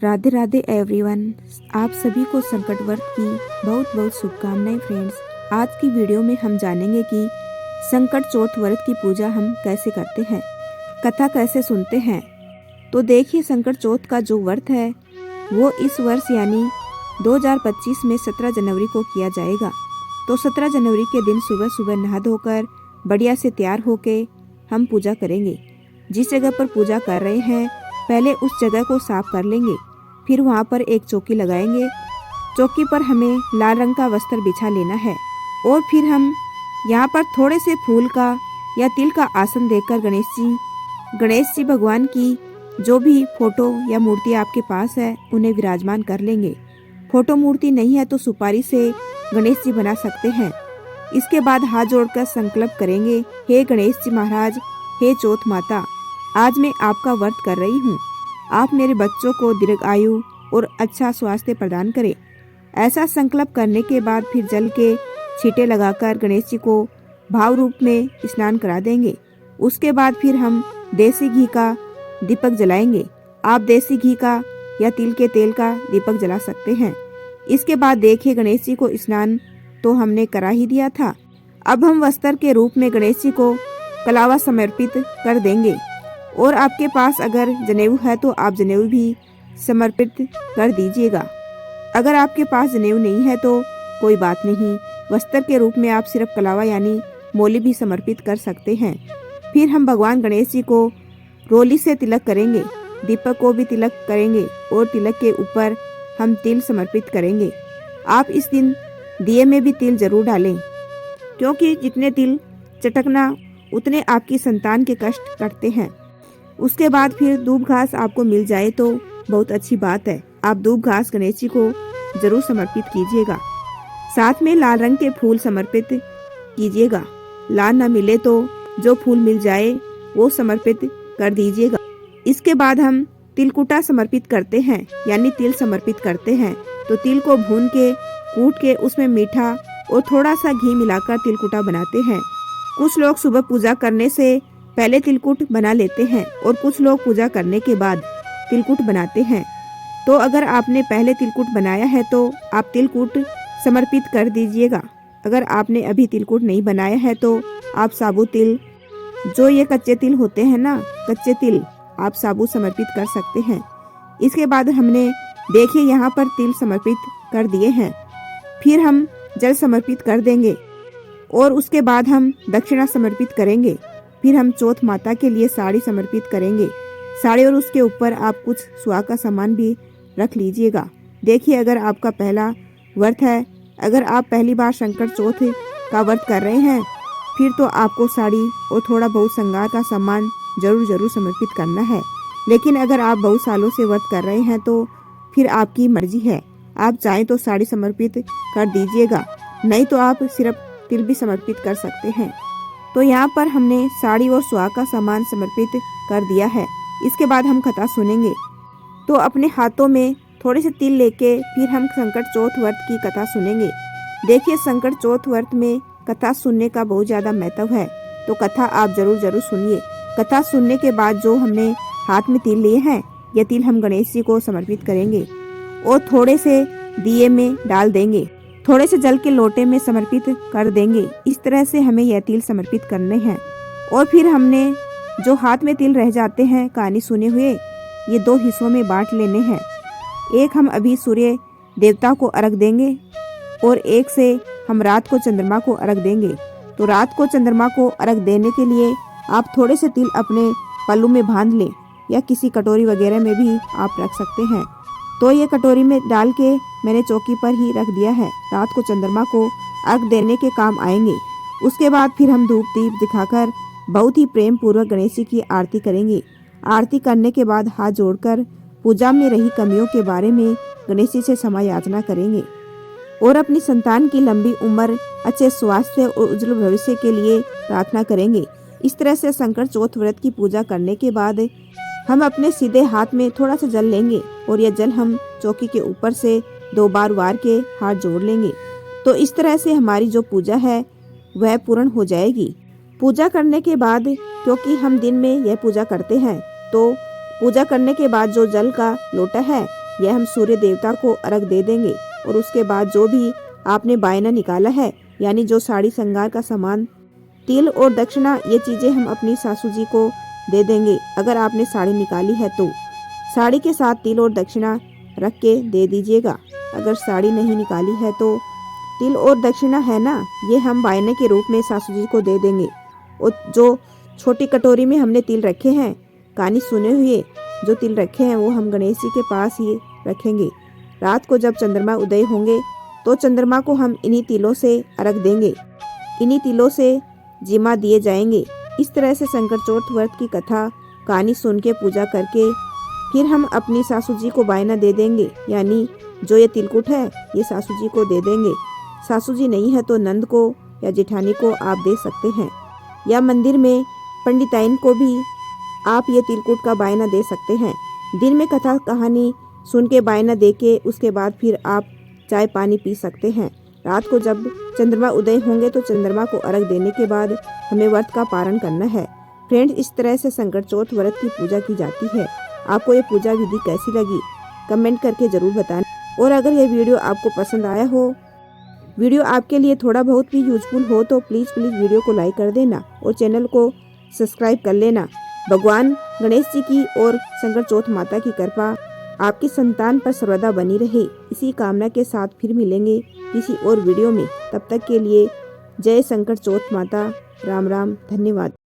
Radhe Radhe everyone. आप सभी को संकट व्रत की बहुत बहुत शुभकामनाएं फ्रेंड्स। आज की वीडियो में हम जानेंगे कि संकट चौथ व्रत की पूजा हम कैसे करते हैं, कथा कैसे सुनते हैं। तो देखिए, संकट चौथ का जो व्रत है वो इस वर्ष यानी 2025 में 17 जनवरी को किया जाएगा। तो 17 जनवरी के दिन सुबह सुबह नहा धोकर बढ़िया से तैयार होके हम पूजा करेंगे। जिस जगह पर पूजा कर रहे हैं पहले उस जगह को साफ कर लेंगे। फिर वहाँ पर एक चौकी लगाएंगे। चौकी पर हमें लाल रंग का वस्त्र बिछा लेना है और फिर हम यहाँ पर थोड़े से फूल का या तिल का आसन देकर गणेश जी भगवान की जो भी फोटो या मूर्ति आपके पास है उन्हें विराजमान कर लेंगे। फोटो मूर्ति नहीं है तो सुपारी से गणेश जी बना सकते हैं। इसके बाद हाथ जोड़कर संकल्प करेंगे, हे गणेश जी महाराज, हे चौथ माता, आज मैं आपका व्रत कर रही हूँ। आप मेरे बच्चों को दीर्घ आयु और अच्छा स्वास्थ्य प्रदान करें। ऐसा संकल्प करने के बाद फिर जल के छींटे लगाकर गणेश जी को भाव रूप में स्नान करा देंगे। उसके बाद फिर हम देसी घी का दीपक जलाएंगे। आप देसी घी का या तिल के तेल का दीपक जला सकते हैं। इसके बाद देखिए, गणेश जी को स्नान तो हमने करा ही दिया था। अब हम वस्त्र के रूप में गणेश जी को कलावा समर्पित कर देंगे और आपके पास अगर जनेऊ है तो आप जनेऊ भी समर्पित कर दीजिएगा। अगर आपके पास जनेऊ नहीं है तो कोई बात नहीं, वस्त्र के रूप में आप सिर्फ कलावा यानी मोली भी समर्पित कर सकते हैं। फिर हम भगवान गणेश जी को रोली से तिलक करेंगे, दीपक को भी तिलक करेंगे और तिलक के ऊपर हम तिल समर्पित करेंगे। आप इस दिन दिए में भी तिल जरूर डालें, क्योंकि जितने तिल चटकना उतने आपकी संतान के कष्ट कटते हैं। उसके बाद फिर दूब घास आपको मिल जाए तो बहुत अच्छी बात है। आप दूब घास गणेश जी को जरूर समर्पित कीजिएगा। साथ में लाल रंग के फूल समर्पित कीजिएगा। लाल न मिले तो जो फूल मिल जाए वो समर्पित कर दीजिएगा। इसके बाद हम तिलकुटा समर्पित करते हैं यानी तिल समर्पित करते हैं। तो तिल को भून के कूट के उसमें मीठा और थोड़ा सा घी मिलाकर तिलकुटा बनाते हैं। कुछ लोग सुबह पूजा करने से पहले तिलकुट बना लेते हैं और कुछ लोग पूजा करने के बाद तिलकुट बनाते हैं। तो अगर आपने पहले तिलकुट बनाया है तो आप तिलकुट समर्पित कर दीजिएगा। अगर आपने अभी तिलकुट नहीं बनाया है तो आप साबुत तिल, जो ये कच्चे तिल होते हैं ना, कच्चे तिल आप साबुत समर्पित कर सकते हैं। इसके बाद हमने देखिए यहाँ पर तिल समर्पित कर दिए हैं। फिर हम जल समर्पित कर देंगे और उसके बाद हम दक्षिणा समर्पित करेंगे। फिर हम चौथ माता के लिए साड़ी समर्पित करेंगे। साड़ी और उसके ऊपर आप कुछ सुहाग का सामान भी रख लीजिएगा। देखिए, अगर आपका पहला व्रत है, अगर आप पहली बार संकट चौथ का व्रत कर रहे हैं, फिर तो आपको साड़ी और थोड़ा बहुत श्रृंगार का सामान जरूर समर्पित करना है। लेकिन अगर आप बहुत सालों से व्रत कर रहे हैं तो फिर आपकी मर्जी है। आप चाहें तो साड़ी समर्पित कर दीजिएगा, नहीं तो आप सिर्फ तिल भी समर्पित कर सकते हैं। तो यहाँ पर हमने साड़ी और सुहाग का सामान समर्पित कर दिया है। इसके बाद हम कथा सुनेंगे। तो अपने हाथों में थोड़े से तिल लेके फिर हम संकट चौथ व्रत की कथा सुनेंगे। देखिए, संकट चौथ व्रत में कथा सुनने का बहुत ज़्यादा महत्व है, तो कथा आप जरूर सुनिए। कथा सुनने के बाद जो हमने हाथ में तिल लिए हैं, ये तिल हम गणेश जी को समर्पित करेंगे और थोड़े से दिए में डाल देंगे, थोड़े से जल के लोटे में समर्पित कर देंगे। इस तरह से हमें यह तिल समर्पित करने हैं। और फिर हमने जो हाथ में तिल रह जाते हैं कहानी सुने हुए, ये 2 हिस्सों में बांट लेने हैं। एक हम अभी सूर्य देवता को अर्घ देंगे और एक से हम रात को चंद्रमा को अर्घ देंगे। तो रात को चंद्रमा को अर्घ देने के लिए आप थोड़े से तिल अपने पल्लू में बांध लें या किसी कटोरी वगैरह में भी आप रख सकते हैं। तो ये कटोरी में डाल के मैंने चौकी पर ही रख दिया है। रात को चंद्रमा को अर्घ देने के काम आएंगे। उसके बाद फिर हम धूप दीप दिखाकर बहुत ही प्रेम पूर्वक गणेश जी की आरती करेंगे। आरती करने के बाद हाथ जोड़कर पूजा में रही कमियों के बारे में गणेश जी से क्षमा याचना करेंगे और अपनी संतान की लंबी उम्र, अच्छे स्वास्थ्य और उज्जवल भविष्य के लिए प्रार्थना करेंगे। इस तरह से संकट चौथ व्रत की पूजा करने के बाद हम अपने सीधे हाथ में थोड़ा सा जल लेंगे और यह जल हम चौकी के ऊपर से 2 बार वार के हाथ जोड़ लेंगे। तो इस तरह से हमारी जो पूजा है वह पूर्ण हो जाएगी। पूजा करने के बाद, क्योंकि हम दिन में यह पूजा करते हैं, तो पूजा करने के बाद जो जल का लोटा है यह हम सूर्य देवता को अर्घ दे देंगे। और उसके बाद जो भी आपने बायना निकाला है, यानी जो साड़ी श्रृंगार का सामान, तिल और दक्षिणा, ये चीजें हम अपनी सासू जी को दे देंगे। अगर आपने साड़ी निकाली है तो साड़ी के साथ तिल और दक्षिणा रख के दे दीजिएगा। अगर साड़ी नहीं निकाली है तो तिल और दक्षिणा है ना, ये हम बायने के रूप में सासू जी को दे देंगे। और जो छोटी कटोरी में हमने तिल रखे हैं, कहानी सुने हुए जो तिल रखे हैं, वो हम गणेश जी के पास ही रखेंगे। रात को जब चंद्रमा उदय होंगे तो चंद्रमा को हम इन्हीं तिलों से अर्घ देंगे, इन्हीं तिलों से जिमा दिए जाएंगे। इस तरह से संकट चौथ व्रत की कथा कहानी सुन के पूजा करके फिर हम अपनी सासू जी को बायना दे देंगे, यानी जो ये तिलकुट है ये सासू जी को दे देंगे। सासू जी नहीं है तो नंद को या जेठानी को आप दे सकते हैं, या मंदिर में पंडिताइन को भी आप ये तिलकुट का बायना दे सकते हैं। दिन में कथा कहानी सुन के बायना दे के उसके बाद फिर आप चाय पानी पी सकते हैं। रात को जब चंद्रमा उदय होंगे तो चंद्रमा को अर्घ देने के बाद हमें व्रत का पारण करना है। फ्रेंड्स, इस तरह से संकट चौथ व्रत की पूजा की जाती है। आपको ये पूजा विधि कैसी लगी कमेंट करके जरूर बताना। और अगर ये वीडियो आपको पसंद आया हो, वीडियो आपके लिए थोड़ा बहुत भी यूजफुल हो, तो प्लीज़ वीडियो को लाइक कर देना और चैनल को सब्सक्राइब कर लेना। भगवान गणेश जी की और संकट चौथ माता की कृपा आपकी संतान पर सर्वदा बनी रहे, इसी कामना के साथ फिर मिलेंगे किसी और वीडियो में। तब तक के लिए जय संकट चौथ माता। राम राम, धन्यवाद।